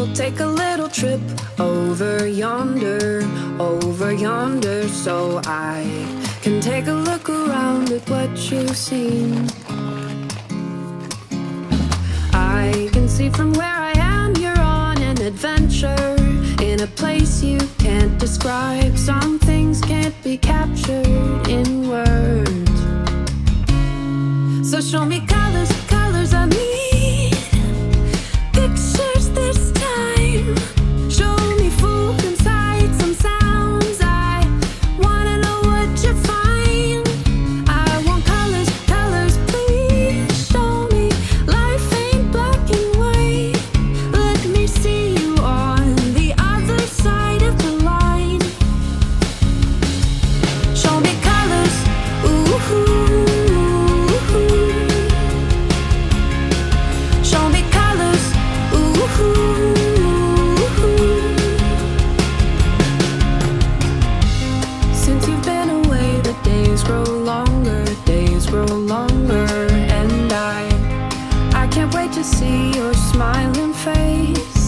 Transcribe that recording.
We'll take a little trip over yonder, so I can take a look around at what you've seen. I can see from where I am you're on an adventure, in a place you can't describe. Some things can't be captured in words. So show me colors, colors I need, pictures this time. Show me food and sights and sounds. I wanna know what you find. I want colors, colors please. Show me life ain't black and white. Let me see you on the other side of the line. Show me colors, ooh. Show me colors, ooh. Since you've been away, the days grow longer, and I can't wait to see your smiling face.